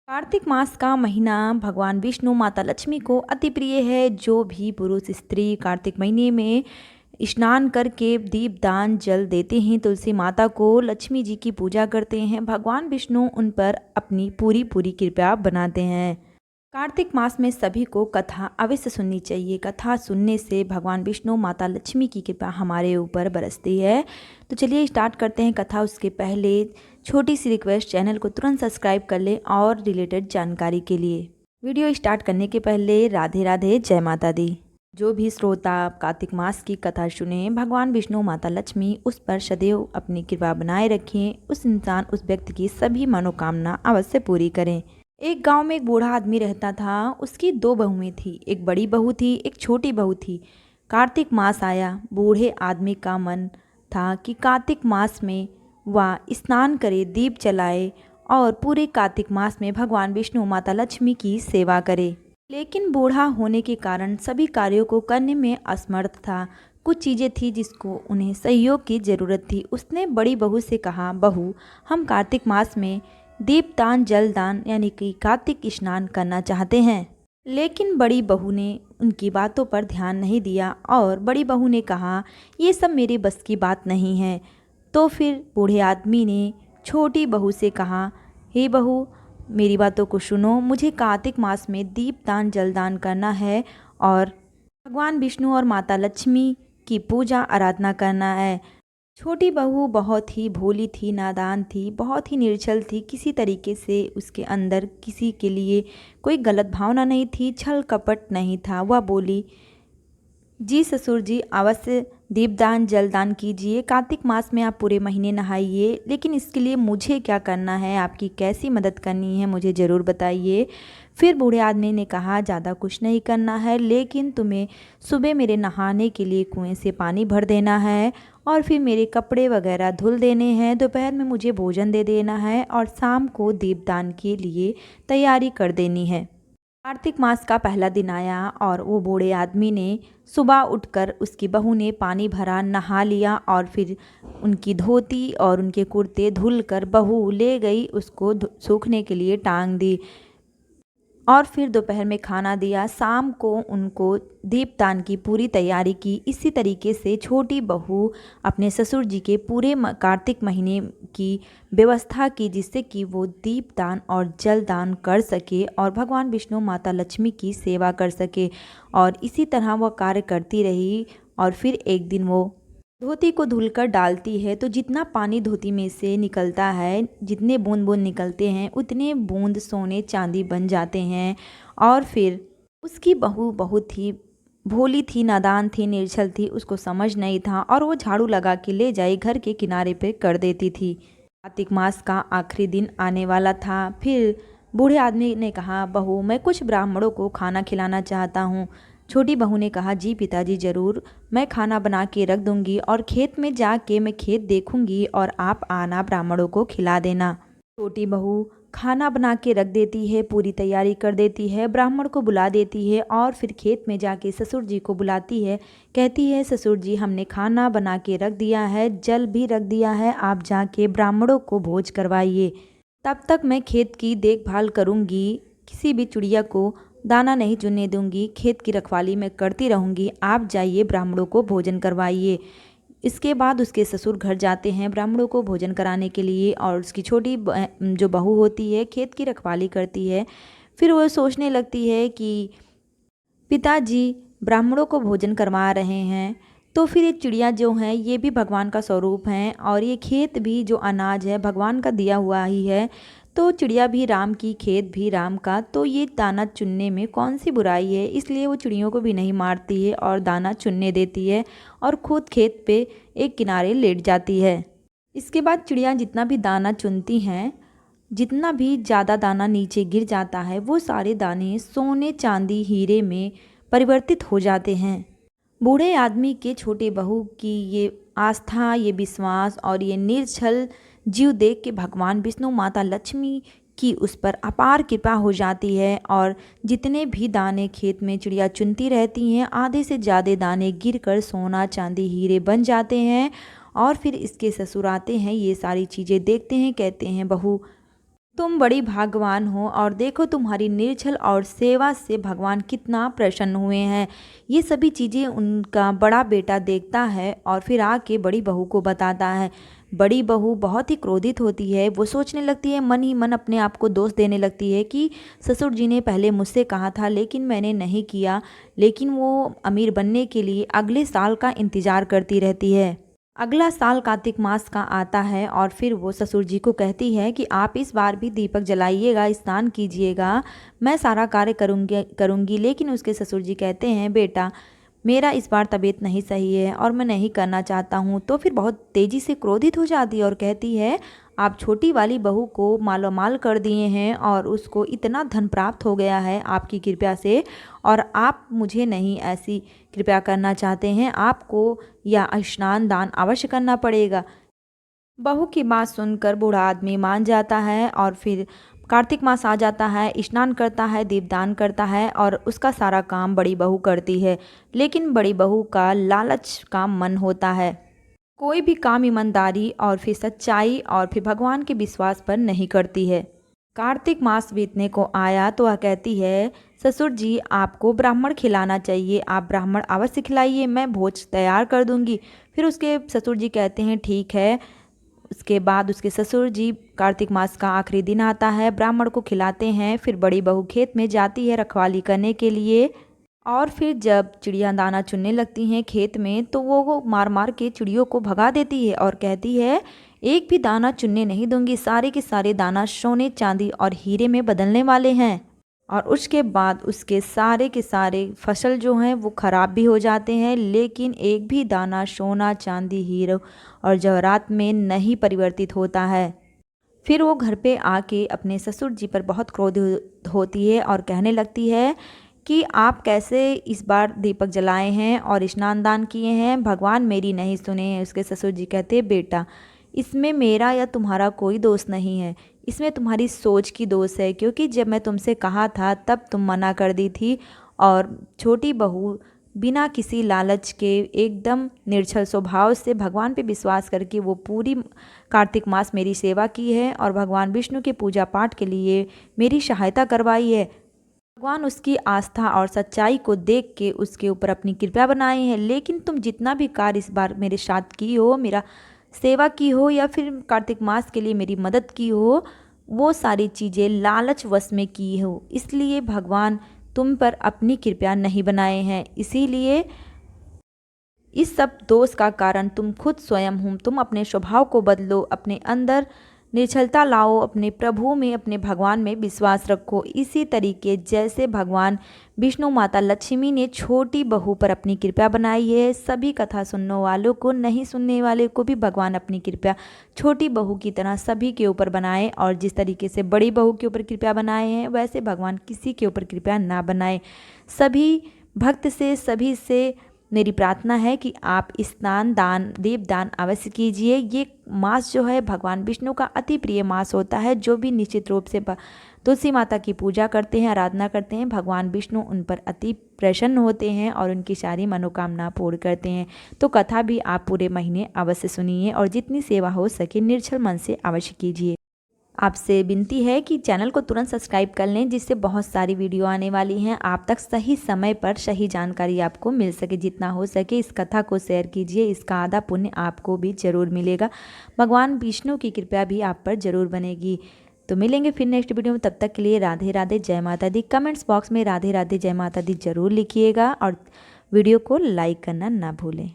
कार्तिक मास का महीना भगवान विष्णु माता लक्ष्मी को अति प्रिय है। जो भी पुरुष स्त्री कार्तिक महीने में स्नान करके दीपदान जल देते हैं, तुलसी माता को लक्ष्मी जी की पूजा करते हैं, भगवान विष्णु उन पर अपनी पूरी पूरी कृपा बनाते हैं। कार्तिक मास में सभी को कथा अवश्य सुननी चाहिए। कथा सुनने से भगवान विष्णु माता लक्ष्मी की कृपा हमारे ऊपर बरसती है। तो चलिए स्टार्ट करते हैं कथा। उसके पहले छोटी सी रिक्वेस्ट, चैनल को तुरंत सब्सक्राइब कर लें और रिलेटेड जानकारी के लिए। वीडियो स्टार्ट करने के पहले राधे राधे, जय माता दी। जो भी श्रोता कार्तिक मास की कथा सुने, भगवान विष्णु माता लक्ष्मी उस पर सदैव अपनी कृपा बनाए रखें। उस इंसान, उस व्यक्ति की सभी मनोकामना अवश्य पूरी करें। एक गांव में एक बूढ़ा आदमी रहता था। उसकी दो बहुएं थी, एक बड़ी बहू थी, एक छोटी बहू थी। कार्तिक मास आया। बूढ़े आदमी का मन था कि कार्तिक मास में वह स्नान करे, दीप जलाए और पूरे कार्तिक मास में भगवान विष्णु माता लक्ष्मी की सेवा करे। लेकिन बूढ़ा होने के कारण सभी कार्यों को करने में असमर्थ था। कुछ चीज़ें थी जिसको उन्हें सहयोग की ज़रूरत थी। उसने बड़ी बहू से कहा, बहू, हम कार्तिक मास में दीपदान जलदान यानी कि कार्तिक स्नान करना चाहते हैं। लेकिन बड़ी बहू ने उनकी बातों पर ध्यान नहीं दिया और बड़ी बहू ने कहा, ये सब मेरे बस की बात नहीं है। तो फिर बूढ़े आदमी ने छोटी बहू से कहा, हे बहू, मेरी बातों को सुनो, मुझे कार्तिक मास में दीपदान जलदान करना है और भगवान विष्णु और माता लक्ष्मी की पूजा आराधना करना है। छोटी बहू बहुत ही भोली थी, नादान थी, बहुत ही निर्छल थी। किसी तरीके से उसके अंदर किसी के लिए कोई गलत भावना नहीं थी, छल कपट नहीं था। वह बोली, जी ससुर जी, अवश्य दीपदान जलदान कीजिए। कार्तिक मास में आप पूरे महीने नहाइए, लेकिन इसके लिए मुझे क्या करना है, आपकी कैसी मदद करनी है, मुझे ज़रूर बताइए। फिर बूढ़े आदमी ने कहा, ज़्यादा कुछ नहीं करना है, लेकिन तुम्हें सुबह मेरे नहाने के लिए कुएं से पानी भर देना है और फिर मेरे कपड़े वगैरह धुल देने हैं। दोपहर में मुझे भोजन दे देना है और शाम को दीपदान के लिए तैयारी कर देनी है। कार्तिक मास का पहला दिन आया और वो बूढ़े आदमी ने सुबह उठकर, उसकी बहू ने पानी भरा, नहा लिया और फिर उनकी धोती और उनके कुर्ते धुल कर बहू ले गई, उसको सूखने के लिए टांग दी और फिर दोपहर में खाना दिया। शाम को उनको दीपदान की पूरी तैयारी की। इसी तरीके से छोटी बहू अपने ससुर जी के पूरे कार्तिक महीने की व्यवस्था की, जिससे कि वो दीपदान और जलदान कर सके और भगवान विष्णु माता लक्ष्मी की सेवा कर सके। और इसी तरह वह कार्य करती रही और फिर एक दिन वो धोती को धुलकर डालती है, तो जितना पानी धोती में से निकलता है, जितने बूंद बूंद निकलते हैं, उतने बूंद सोने चांदी बन जाते हैं। और फिर उसकी बहू बहुत ही भोली थी, नादान थी, निर्छल थी, उसको समझ नहीं था और वो झाड़ू लगा के ले जाए घर के किनारे पे कर देती थी। कार्तिक मास का आखिरी दिन आने वाला था। फिर बूढ़े आदमी ने कहा, बहू, मैं कुछ ब्राह्मणों को खाना खिलाना चाहता हूँ। छोटी बहू ने कहा, जी पिताजी, ज़रूर, मैं खाना बना के रख दूंगी और खेत में जाके मैं खेत देखूंगी और आप आना, ब्राह्मणों को खिला देना। छोटी बहू खाना बना के रख देती है, पूरी तैयारी कर देती है, ब्राह्मण को बुला देती है और फिर खेत में जाके ससुर जी को बुलाती है। कहती है, ससुर जी, हमने खाना बना के रख दिया है, जल भी रख दिया है, आप जाके ब्राह्मणों को भोज करवाइए। तब तक मैं खेत की देखभाल करूंगी, किसी भी चिड़िया को दाना नहीं चुनने दूंगी, खेत की रखवाली मैं करती रहूंगी, आप जाइए ब्राह्मणों को भोजन करवाइए। इसके बाद उसके ससुर घर जाते हैं ब्राह्मणों को भोजन कराने के लिए और उसकी छोटी जो बहू होती है खेत की रखवाली करती है। फिर वो सोचने लगती है कि पिताजी ब्राह्मणों को भोजन करवा रहे हैं, तो फिर ये चिड़िया जो हैं ये भी भगवान का स्वरूप हैं और ये खेत भी जो अनाज है भगवान का दिया हुआ ही है। तो चिड़िया भी राम की, खेत भी राम का, तो ये दाना चुनने में कौन सी बुराई है। इसलिए वो चिड़ियों को भी नहीं मारती है और दाना चुनने देती है और खुद खेत पे एक किनारे लेट जाती है। इसके बाद चिड़िया जितना भी दाना चुनती हैं, जितना भी ज़्यादा दाना नीचे गिर जाता है, वो सारे दाने सोने चांदी हीरे में परिवर्तित हो जाते हैं। बूढ़े आदमी के छोटे बहू की ये आस्था, ये विश्वास और ये निर्छल जीव देख के भगवान विष्णु माता लक्ष्मी की उस पर अपार कृपा हो जाती है और जितने भी दाने खेत में चिड़िया चुनती रहती हैं, आधे से ज़्यादा दाने गिरकर सोना चांदी हीरे बन जाते हैं। और फिर इसके ससुर आते हैं, ये सारी चीज़ें देखते हैं, कहते हैं, बहू, तुम बड़ी भाग्यवान हो और देखो तुम्हारी निर्छल और सेवा से भगवान कितना प्रसन्न हुए हैं। ये सभी चीज़ें उनका बड़ा बेटा देखता है और फिर आके बड़ी बहू को बताता है। बड़ी बहू बहुत ही क्रोधित होती है। वो सोचने लगती है, मन ही मन अपने आप को दोष देने लगती है कि ससुर जी ने पहले मुझसे कहा था लेकिन मैंने नहीं किया। लेकिन वो अमीर बनने के लिए अगले साल का इंतज़ार करती रहती है। अगला साल कार्तिक मास का आता है और फिर वो ससुर जी को कहती है कि आप इस बार भी दीपक जलाइएगा, स्नान कीजिएगा, मैं सारा कार्य करूँगी। लेकिन उसके ससुर जी कहते हैं, बेटा मेरा इस बार तबीयत नहीं सही है और मैं नहीं करना चाहता हूँ। तो फिर बहुत तेज़ी से क्रोधित हो जाती है और कहती है, आप छोटी वाली बहू को मालोमाल कर दिए हैं और उसको इतना धन प्राप्त हो गया है आपकी कृपा से, और आप मुझे नहीं ऐसी कृपया करना चाहते हैं। आपको या स्नान दान अवश्य करना पड़ेगा। बहू की बात सुनकर बूढ़ा आदमी मान जाता है और फिर कार्तिक मास आ जाता है, स्नान करता है, दीपदान करता है और उसका सारा काम बड़ी बहू करती है। लेकिन बड़ी बहू का लालच का मन होता है। कोई भी काम ईमानदारी और फिर सच्चाई और फिर भगवान के विश्वास पर नहीं करती है। कार्तिक मास बीतने को आया तो वह कहती है, ससुर जी आपको ब्राह्मण खिलाना चाहिए, आप ब्राह्मण अवश्य खिलाइए, मैं भोज तैयार कर दूंगी। फिर उसके ससुर जी कहते हैं, ठीक है। उसके बाद उसके ससुर जी कार्तिक मास का आखिरी दिन आता है, ब्राह्मण को खिलाते हैं। फिर बड़ी बहू खेत में जाती है रखवाली करने के लिए और फिर जब चिड़िया दाना चुनने लगती हैं खेत में तो वो मार मार के चिड़ियों को भगा देती है और कहती है, एक भी दाना चुनने नहीं दूंगी, सारे के सारे दाना सोने चांदी और हीरे में बदलने वाले हैं। और उसके बाद उसके सारे के सारे फसल जो हैं वो ख़राब भी हो जाते हैं, लेकिन एक भी दाना सोना चांदी हीरो और जवाहरात में नहीं परिवर्तित होता है। फिर वो घर पे आके अपने ससुर जी पर बहुत क्रोधित होती है और कहने लगती है कि आप कैसे इस बार दीपक जलाए हैं और स्नान दान किए हैं, भगवान मेरी नहीं सुने हैं। उसके ससुर जी कहते, बेटा इसमें मेरा या तुम्हारा कोई दोष नहीं है, इसमें तुम्हारी सोच की दोष है, क्योंकि जब मैं तुमसे कहा था तब तुम मना कर दी थी। और छोटी बहू बिना किसी लालच के एकदम निर्छल स्वभाव से भगवान पे विश्वास करके वो पूरी कार्तिक मास मेरी सेवा की है और भगवान विष्णु के पूजा पाठ के लिए मेरी सहायता करवाई है। भगवान उसकी आस्था और सच्चाई को देख के उसके ऊपर अपनी कृपा बनाए हैं। लेकिन तुम जितना भी कार्य इस बार मेरे साथ की हो, मेरा सेवा की हो या फिर कार्तिक मास के लिए मेरी मदद की हो, वो सारी चीज़ें लालच वश में की हो, इसलिए भगवान तुम पर अपनी कृपा नहीं बनाए हैं। इसीलिए इस सब दोष का कारण तुम खुद स्वयं हो। तुम अपने स्वभाव को बदलो, अपने अंदर निर्छलता लाओ, अपने प्रभु में, अपने भगवान में विश्वास रखो। इसी तरीके जैसे भगवान विष्णु माता लक्ष्मी ने छोटी बहू पर अपनी कृपा बनाई है, सभी कथा सुनने वालों को, नहीं सुनने वाले को भी भगवान अपनी कृपा छोटी बहू की तरह सभी के ऊपर बनाए। और जिस तरीके से बड़ी बहू के ऊपर कृपा बनाए हैं वैसे भगवान किसी के ऊपर कृपा ना बनाए। सभी भक्त से, सभी से मेरी प्रार्थना है कि आप स्नान दान दीपदान अवश्य कीजिए। ये मास जो है भगवान विष्णु का अति प्रिय मास होता है। जो भी निश्चित रूप से तुलसी माता की पूजा करते हैं, आराधना करते हैं, भगवान विष्णु उन पर अति प्रसन्न होते हैं और उनकी सारी मनोकामना पूर्ण करते हैं। तो कथा भी आप पूरे महीने अवश्य सुनिए और जितनी सेवा हो सके निर्छल मन से अवश्य कीजिए। आपसे विनती है कि चैनल को तुरंत सब्सक्राइब कर लें, जिससे बहुत सारी वीडियो आने वाली हैं, आप तक सही समय पर सही जानकारी आपको मिल सके। जितना हो सके इस कथा को शेयर कीजिए, इसका आधा पुण्य आपको भी जरूर मिलेगा। भगवान विष्णु की कृपा भी आप पर जरूर बनेगी। तो मिलेंगे फिर नेक्स्ट वीडियो में, तब तक के लिए राधे राधे, जय माता दी। कमेंट्स बॉक्स में राधे राधे जय माता दी जरूर लिखिएगा और वीडियो को लाइक करना ना भूलें।